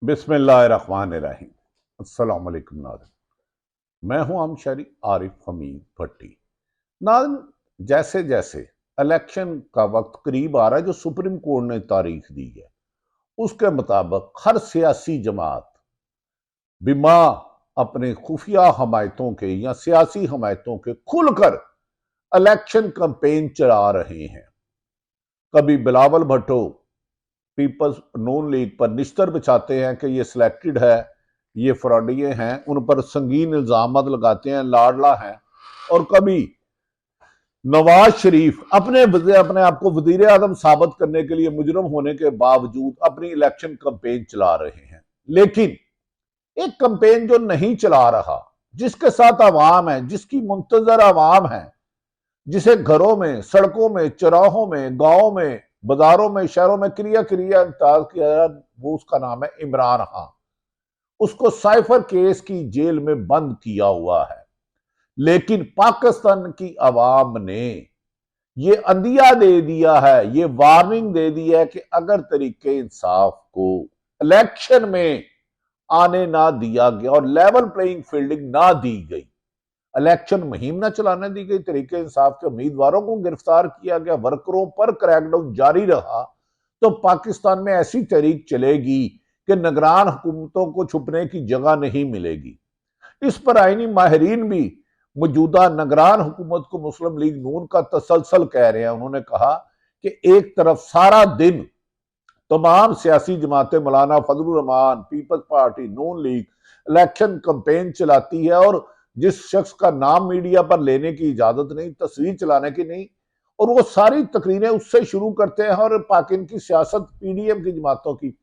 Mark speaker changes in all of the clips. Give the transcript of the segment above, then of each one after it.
Speaker 1: बिस्मिल्लाहिर्रहमानिर्रहीम। अस्सलाम वालेकुम नाज़रीन। मैं हूं शरी आरिफ हमीद भट्टी। नाज़रीन, जैसे जैसे इलेक्शन का वक्त करीब आ रहा है, जो सुप्रीम कोर्ट ने तारीख दी है उसके मुताबिक हर सियासी जमात बिमा अपने खुफिया हमायतों के या सियासी हमायतों के खुलकर इलेक्शन कैंपेन चला रहे हैं। कभी बिलावल भुट्टो पीपल्स नून लीग पर निश्तर बिछाते हैं कि ये सिलेक्टेड है, ये फ्रॉडिये हैं, उन पर संगीन इल्जाम लगाते हैं, लाडला हैं। और कभी नवाज शरीफ अपने अपने आप को वजीर आजम साबित करने के लिए मुजरम होने के बावजूद अपनी इलेक्शन कैंपेन चला रहे हैं। लेकिन एक कैंपेन जो नहीं चला रहा, जिसके साथ आवाम है, जिसकी मुंतजर आवाम है, जिसे घरों में, सड़कों में, चौराहों में, गांवों में, बाजारों में, शहरों में क्रिया क्रिया इंतजार किया, वो उसका नाम है इमरान खान। उसको साइफर केस की जेल में बंद किया हुआ है। लेकिन पाकिस्तान की आवाम ने ये अंदिया दे दिया है, ये वार्निंग दे दी है कि अगर तरीके इंसाफ को इलेक्शन में आने ना दिया गया और लेवल प्लेइंग फील्डिंग ना दी गई, इलेक्शन मुहिम न चलाने दी गई, तरीके इंसाफ के उम्मीदवारों को गिरफ्तार किया गया, वर्करों पर क्रैकडाउन जारी रहा, तो पाकिस्तान में ऐसी तहरीक चलेगी कि निगरान हुकूमतों को छुपने की जगह नहीं मिलेगी। इस पर आईनी माहिरीन भी मौजूदा निगरान हुकूमत को मुस्लिम लीग नून का तसलसल कह रहे हैं। उन्होंने कहा कि एक तरफ सारा दिन तमाम सियासी जमातें, मौलाना फजलुर रहमान, पीपल्स पार्टी, नून लीग इलेक्शन कैंपेन चलाती है, और जिस शख्स का नाम मीडिया पर लेने की इजाजत नहीं, तस्वीर चलाने की नहीं, और वो सारी तकरीरें उससे शुरू करते हैं। और पाकिन की सियासत पीडीएम की जमातों की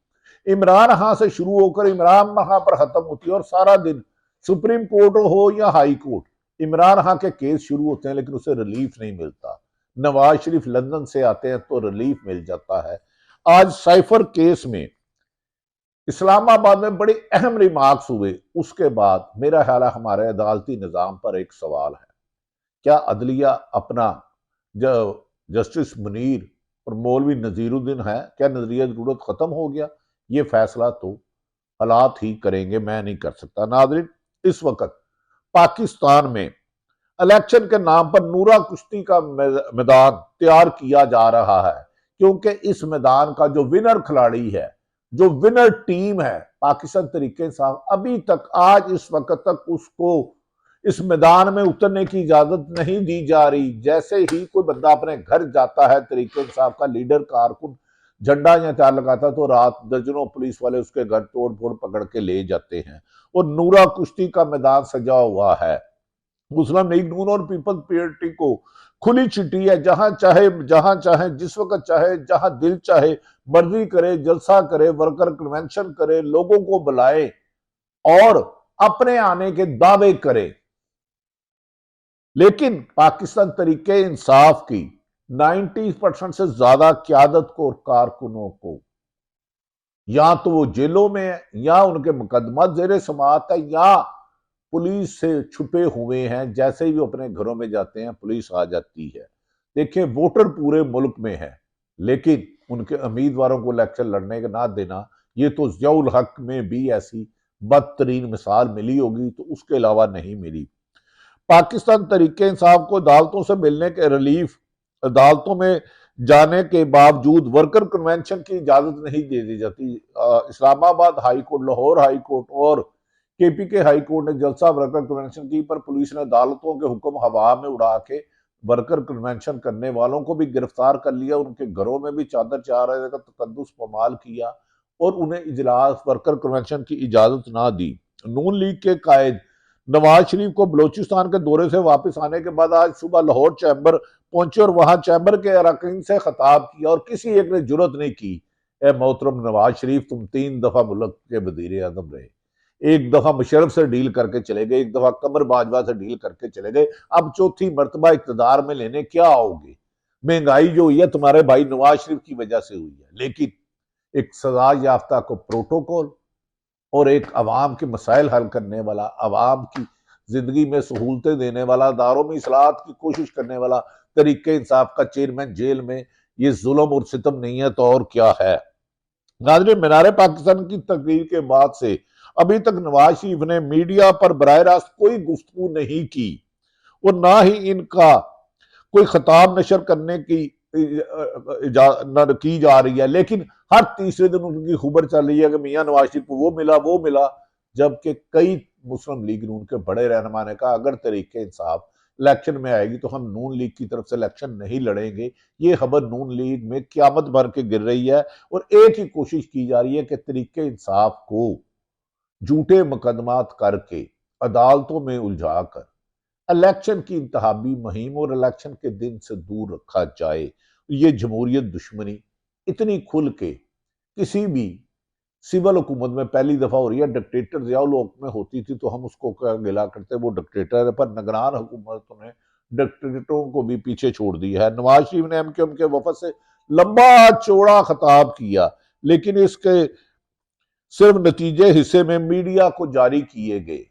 Speaker 1: इमरान खान से शुरू होकर इमरान खान पर खत्म होती है, और सारा दिन सुप्रीम कोर्ट हो या हाई कोर्ट, इमरान खान के केस शुरू होते हैं, लेकिन उसे रिलीफ नहीं मिलता। नवाज शरीफ लंदन से आते हैं तो रिलीफ मिल जाता है। आज साइफर केस में इस्लामाबाद में बड़े अहम रिमार्क्स हुए। उसके बाद मेरा ख्याल है हमारे अदालती निज़ाम पर एक सवाल है, क्या अदलिया अपना जो जस्टिस मुनीर और मौलवी नजीरुद्दीन है, क्या नजरिया जरूरत खत्म हो गया? ये फैसला तो हालात ही करेंगे, मैं नहीं कर सकता। नाज़रीन, इस वक्त पाकिस्तान में इलेक्शन के नाम पर नूरा कुश्ती का मैदान तैयार किया जा रहा है, क्योंकि इस मैदान का जो विनर खिलाड़ी है, जो विनर टीम है पाकिस्तान तरीके इंसाफ, अभी तक आज इस वक्त तक उसको इस मैदान में उतरने की इजाजत नहीं दी जा रही। जैसे ही कोई बंदा अपने घर जाता है, तरीके इंसाफ का लीडर कारकुन झंडा या तार लगाता, तो रात दर्जनों पुलिस वाले उसके घर तोड़ फोड़ पकड़ के ले जाते हैं। और नूरा कुश्ती का मैदान सजा हुआ है। मुस्लिम लीग नून और पीपल्स पार्टी को खुली चिट्ठी है, जहां चाहे जिस वक्त चाहे, जहां दिल चाहे मर्जी करे, जलसा करे, वर्कर कन्वेंशन करे, लोगों को बुलाए और अपने आने के दावे करे। लेकिन पाकिस्तान तरीके इंसाफ की 90% से ज्यादा क्यादत को और कारकुनों को या तो वो जेलों में है, या उनके मुकदमा जेरे समाअत है, या पुलिस से छुपे हुए हैं। जैसे ही वो अपने घरों में जाते हैं, पुलिस आ जाती है। देखिए, वोटर पूरे मुल्क में है, लेकिन उनके उम्मीदवारों को इलेक्शन लड़ने का ना देना, ये तो ज़ियाउल हक में भी ऐसी बदतरीन मिसाल मिली होगी, तो उसके अलावा नहीं मिली। पाकिस्तान तरीके इंसाफ को अदालतों से मिलने के रिलीफ, अदालतों में जाने के बावजूद वर्कर कन्वेंशन की इजाजत नहीं दे दी जाती। Islamabad high court, Lahore high court और केपी के हाई कोर्ट ने जलसा वर्कर कन्वेंशन की, पर पुलिस ने अदालतों के हुक्म हवा में उड़ा के वर्कर कन्वेंशन करने वालों को भी गिरफ्तार कर लिया, उनके घरों में भी चादर चाह रहे का तकद्दुस पमाल किया और उन्हें इजलास वर्कर कन्वेंशन की इजाजत ना दी। नून लीग के कायद नवाज शरीफ को बलोचिस्तान के दौरे से वापस आने के बाद आज सुबह लाहौर चैम्बर पहुंचे और वहां चैम्बर के अरकान से खिताब किया, और किसी एक ने जुर्रत नहीं की, ए मोहतरम नवाज शरीफ, तुम 3 दफा मुल्क के वजीर आजम रहे, एक दफा मुशर्रफ से डील करके चले गए, एक दफा कमर बाजवा से डील करके चले गए, अब चौथी मर्तबा इक्तदार में लेने क्या आओगे? महंगाई जो हुई है तुम्हारे भाई नवाज शरीफ की वजह से हुई है। लेकिन एक सजा याफ्ता को प्रोटोकॉल और एक अवाम के मसाइल हल करने वाला, अवाम की जिंदगी में सहूलतें देने वाला, दारों में इस्लाहत की कोशिश करने वाला तरीके इंसाफ का चेयरमैन जेल में, ये जुल्म और सितम नहीं है तो और क्या है? नाज़रीन, मीनार पाकिस्तान की तकरीर के बाद से अभी तक नवाज शरीफ ने मीडिया पर बराह रास्त कोई गुफ्तगू नहीं की और ना ही इनका कोई खिताब नशर करने की की जा रही है। लेकिन हर तीसरे दिन उनकी खबर चल रही है कि मियां नवाज शरीफ को वो मिला, जबकि कई मुस्लिम लीग नून के बड़े रहनुमा ने कहा अगर तरीके इंसाफ इलेक्शन में आएगी तो हम नून लीग की तरफ से इलेक्शन नहीं लड़ेंगे। ये खबर नून लीग में क्यामत भर के गिर रही है और एक ही कोशिश की जा रही है कि तरीके इंसाफ को झूठे मुकदमात करके अदालतों में उलझाकर इलेक्शन की इंतहाबी मुहिम और इलेक्शन के दिन से दूर रखा जाए। ये जमहूरियत दुश्मनी इतनी खुल के किसी भी सिविल हुकूमत में पहली दफा हो रही है। डिक्टेटर ज़ियाउल हक में होती थी तो हम उसको क्या गिला करते, वो डिक्टेटर है, पर निगरान हुकूमतों ने डिक्टेटरों को भी पीछे छोड़ दिया है। नवाज शरीफ ने एमक्यूएम के वफद से लंबा चौड़ा खिताब किया, लेकिन इसके सिर्फ नतीजे हिस्से में मीडिया को जारी किए गए।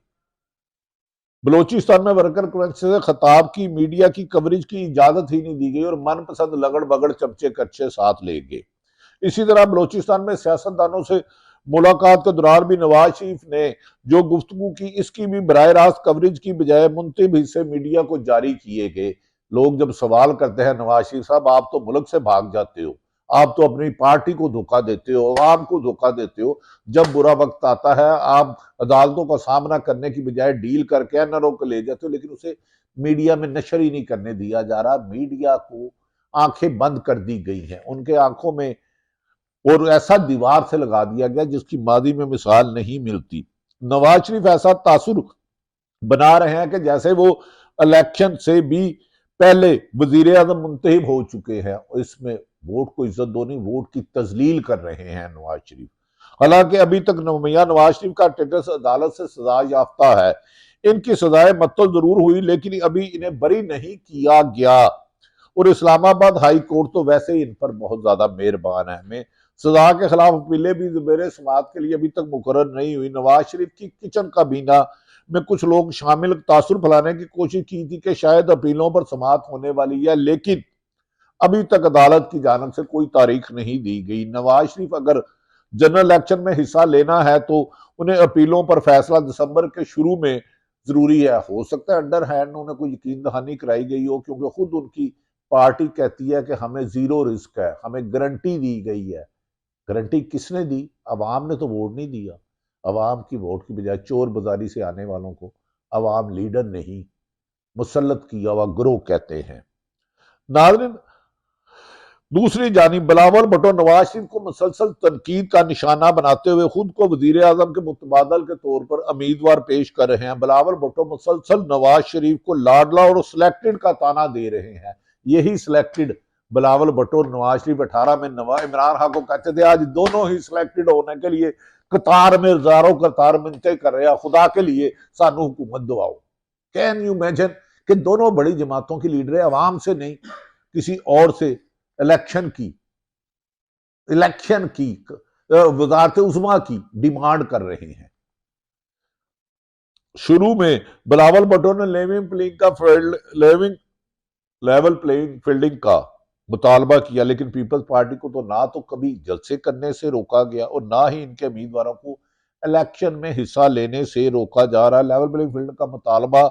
Speaker 1: बलोचिस्तान में वर्कर कन्वेंशन से खिताब की मीडिया की कवरेज की इजाजत ही नहीं दी गई और मनपसंद लगड़ बगड़ चमचे कच्चे साथ ले गए। इसी तरह बलोचिस्तान में सियासतदानों से मुलाकात के दौरान भी नवाज शरीफ ने जो गुफ्तगू की, इसकी भी बराह रास्त कवरेज की बजाय मुंतब हिस्से मीडिया को जारी किए गए। लोग जब सवाल करते हैं नवाज शरीफ साहब आप तो मुल्क से भाग जाते हो, आप तो अपनी पार्टी को धोखा देते हो, आवाम को धोखा देते हो, जब बुरा वक्त आता है आप अदालतों का सामना करने की बजाय डील करके एनआरओ को ले जाते हो, लेकिन उसे मीडिया में नशर ही नहीं करने दिया जा रहा। मीडिया को आंखें बंद कर दी गई हैं, उनके आंखों में और ऐसा दीवार से लगा दिया गया जिसकी मादी में मिसाल नहीं मिलती। नवाज शरीफ ऐसा तासुर बना रहे हैं कि जैसे वो इलेक्शन से भी पहले वजीर आजम मुंतहिब हो चुके हैं और इसमें वोट को इज्जत दो नहीं, वोट की तजलील कर रहे हैं नवाज शरीफ। हालांकि अभी तक मियां नवाज शरीफ का स्टेटस अदालत से सजा याफ्ता है। इनकी सजाएं मत्तल जरूर हुई लेकिन अभी इन्हें बरी नहीं किया गया और इस्लामाबाद हाई कोर्ट तो वैसे ही इन पर बहुत ज्यादा मेहरबान है। हमें सजा के खिलाफ अपीलें भी ज़ुबैर समात के लिए अभी तक मुकर्रर नहीं हुई। नवाज शरीफ की किचन काबीना में कुछ लोग शामिल तासुर फैलाने की कोशिश की थी कि शायद अपीलों पर समात होने वाली है, लेकिन अभी तक अदालत की जानब से कोई तारीख नहीं दी गई। नवाज शरीफ अगर जनरल इलेक्शन में हिस्सा लेना है तो उन्हें अपीलों पर फैसला दिसंबर के शुरू में जरूरी है। हो सकता है अंडर हैंड उन्हें कोई यकीन दहानी कराई गई हो, क्योंकि खुद उनकी पार्टी कहती है कि हमें जीरो रिस्क है, हमें गारंटी दी गई है। गारंटी किसने दी? अवाम ने तो वोट नहीं दिया। अवाम की वोट की बजाय चोर बाजारी से आने वालों को अवाम लीडर नहीं मुसल्लत किया हुआ ग्रोह कहते हैं। नाज़रीन, दूसरी जानिब बिलावल भुट्टो नवाज शरीफ को मुसलसल तनकीद का निशाना बनाते हुए खुद को वजीर आजम के मुतबादल के तौर पर उम्मीदवार पेश कर रहे हैं। बिलावल भुट्टो मुसलसल नवाज शरीफ को लाडला और सिलेक्टेड का ताना दे रहे हैं। यही सिलेक्टेड बिलावल भुट्टो नवाज शरीफ 18 में इमरान खान को कहते थे आज दोनों ही सिलेक्टेड होने के लिए कतार में हजारों कतार मिन्नतें कर रहे हैं, खुदा के लिए सानू हुकूमत दवाओ। कैन यू इमेजिन कि दोनों बड़ी जमातों की लीडर है, अवाम से नहीं किसी और से इलेक्शन की वजारत उज़्मा की डिमांड कर रहे हैं। शुरू में बिलावल भुट्टो ने लेवल प्लेइंग फील्डिंग का मुतालबा किया, लेकिन पीपल्स पार्टी को तो ना तो कभी जलसे करने से रोका गया और ना ही इनके उम्मीदवारों को इलेक्शन में हिस्सा लेने से रोका जा रहा है। लेवल प्लेइंग फील्ड का मुतालबा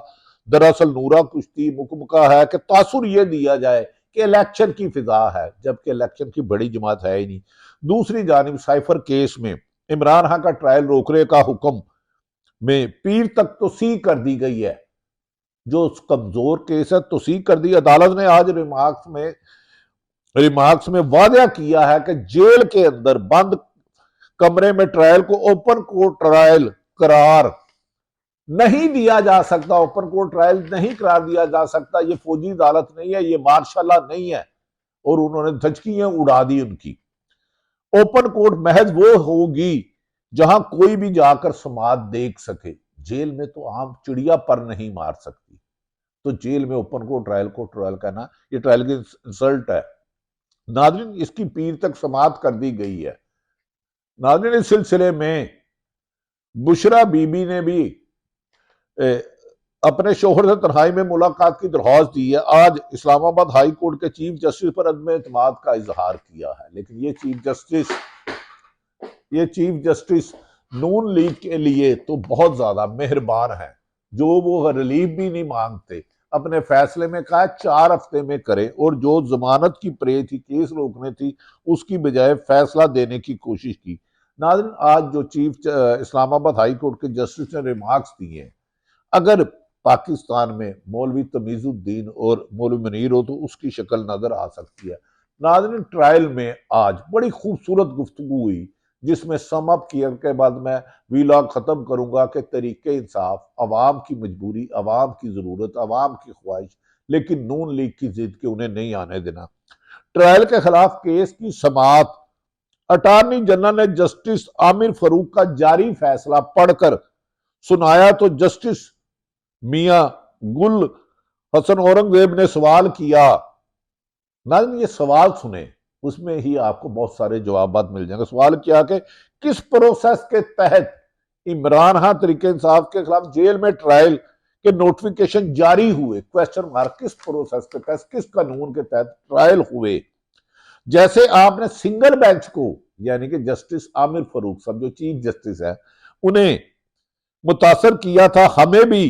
Speaker 1: दरअसल नूरा कुश्ती मुकमका है कि तासुर यह दिया जाए कि इलेक्शन की फिजा है, जबकि इलेक्शन की बड़ी जमात है ही नहीं। दूसरी जानिब साइफर केस में इमरान खान का ट्रायल रोकने का हुक्म में पीर तक तोसी कर दी गई है। जो कमजोर केस है तोसी कर दी। अदालत ने आज रिमार्क्स में वादा किया है कि जेल के अंदर बंद कमरे में ट्रायल को ओपन कोर्ट ट्रायल करार नहीं दिया जा सकता। ओपन कोर्ट ट्रायल नहीं करार दिया जा सकता। ये फौजी अदालत नहीं है, ये मार्शल नहीं है। और उन्होंने धचकियां उड़ा दी उनकी। ओपन कोर्ट महज वो होगी जहां कोई भी जाकर समात देख सके। जेल में तो आम चिड़िया पर नहीं मार सकती, तो जेल में ओपन कोर्ट ट्रायल को ट्रायल कहना ये ट्रायल की इंसल्ट है। नाज़रीन, इसकी पीर तक समात कर दी गई है। नाज़रीन, इस सिलसिले में बुशरा बीबी ने भी अपने शोहर से तन्हाई में मुलाकात की दरख्वास्त दी है। आज इस्लामाबाद हाई कोर्ट के चीफ जस्टिस पर अदम एतमाद का इजहार किया है, लेकिन ये चीफ जस्टिस ये चीफ जस्टिस नून लीग के लिए तो बहुत ज्यादा मेहरबान है, जो वो रिलीफ भी नहीं मांगते, अपने फैसले में कहा 4 हफ्ते में करे, और जो जमानत की प्रे थी, केस रोकने थी, उसकी बजाय फैसला देने की कोशिश की। नाज़रीन, आज जो चीफ इस्लामाबाद हाई कोर्ट के जस्टिस ने रिमार्क्स दिए हैं, अगर पाकिस्तान में मौलवी तमीजुद्दीन और मौलवी मुनीर हो तो उसकी शक्ल नजर आ सकती है। नाज़रीन, ट्रायल में आज बड़ी खूबसूरत गुफ्तगू हुई, जिसमें सम अप किया के बाद मैं वीलॉग खत्म करूंगा कि तरीके इंसाफ, अवाम की मजबूरी, अवाम की जरूरत, अवाम की ख्वाहिश, लेकिन नून लीग की जिद के उन्हें नहीं आने देना। ट्रायल के खिलाफ केस की समाअत अटॉर्नी जनरल ने जस्टिस आमिर फरूक का जारी फैसला पढ़कर सुनाया तो जस्टिस मियां गुल हसन औरंगजेब ने सवाल किया। नाज़रीन, ये सवाल सुने, उसमें ही आपको बहुत सारे जवाब मिल जाएंगे। सवाल किया कि किस प्रोसेस के तहत इमरान खान तरीके इंसाफ के खिलाफ जेल में ट्रायल के नोटिफिकेशन जारी हुए, क्वेश्चन मार्क, किस प्रोसेस के तहत, किस कानून के तहत ट्रायल हुए। जैसे आपने सिंगल बेंच को, यानी कि जस्टिस आमिर फरूक साहब जो चीफ जस्टिस है, उन्हें मुतासर किया था, हमें भी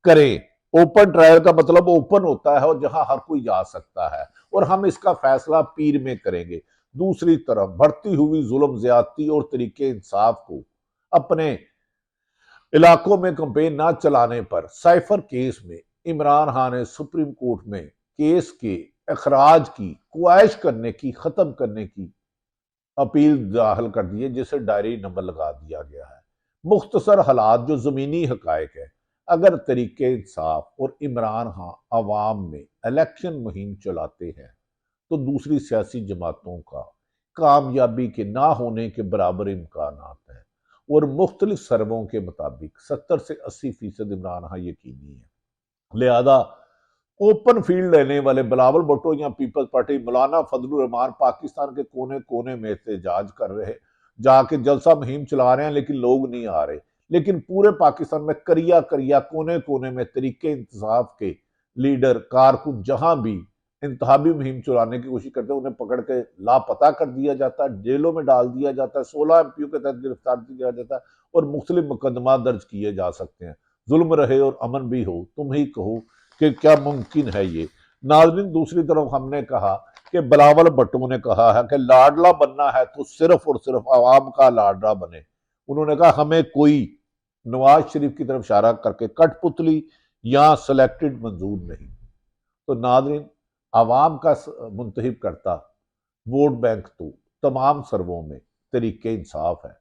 Speaker 1: करें। ओपन ट्रायल का मतलब ओपन होता है और जहां हर कोई जा सकता है, और हम इसका फैसला पीर में करेंगे। दूसरी तरफ बढ़ती हुई जुल्म, ज्यादती और तरीके इंसाफ को अपने इलाकों में कंपेन ना चलाने पर साइफर केस में इमरान खान ने सुप्रीम कोर्ट में केस के अखराज की ख्वाहिश करने की, खत्म करने की अपील दाखिल कर दी है, जिसे डायरी नंबर लगा दिया गया है। मुख्तसर हालात जो जमीनी हकायक है, अगर तरीके इंसाफ और इमरान खान अवाम में इलेक्शन मुहिम चलाते हैं तो दूसरी सियासी जमातों का कामयाबी के ना होने के बराबर इम्कान है, और मुख्तलिफ सर्वों के मुताबिक 70 से 80% इमरान खान यकीनी है। लिहाजा ओपन फील्ड लेने वाले बिलावल भुट्टो या पीपल्स पार्टी मौलाना फजलुर रहमान पाकिस्तान के कोने कोने में एहतजाज कर रहे, जाके जलसा मुहिम चला रहे हैं, लेकिन लोग नहीं आ रहे। लेकिन पूरे पाकिस्तान में करिया करिया कोने कोने में तरीके इंसाफ के लीडर, कारकुन जहां भी इंतहाबी मुहिम चलाने की कोशिश करते हैं, उन्हें पकड़ के लापता कर दिया जाता है, जेलों में डाल दिया जाता है, 16 एमपीओ के तहत गिरफ्तार किया जाता है, और मुख्तलिफ मुकदमा दर्ज किए जा सकते हैं। जुल्म रहे और अमन भी हो, तुम ही कहो कि क्या मुमकिन है ये। नाज़रीन, दूसरी तरफ हमने कहा कि बिलावल भुट्टो ने कहा है कि लाडला बनना है तो सिर्फ और सिर्फ आवाम का लाडला बने। उन्होंने कहा हमें कोई नवाज शरीफ की तरफ इशारा करके कठपुतली या सिलेक्टेड मंजूर नहीं। तो नाज़रीन, आवाम का मुंतखब करता वोट बैंक तो तमाम सर्वों में तरीके इंसाफ है,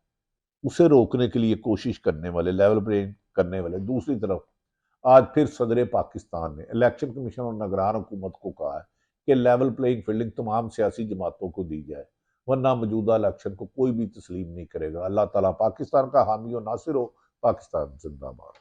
Speaker 1: उसे रोकने के लिए कोशिश करने वाले, लेवल प्लेइंग करने वाले। दूसरी तरफ आज फिर सदर पाकिस्तान ने इलेक्शन कमीशन और निगरान हुकूमत को कहा है कि लेवल प्लेइंग फील्डिंग तमाम सियासी जमातों को दी जाए, वरना मौजूदा इलेक्शन को कोई भी तस्लीम नहीं करेगा। अल्लाह ताला पाकिस्तान का हामी और नासिर हो। पाकिस्तान जिंदाबाद।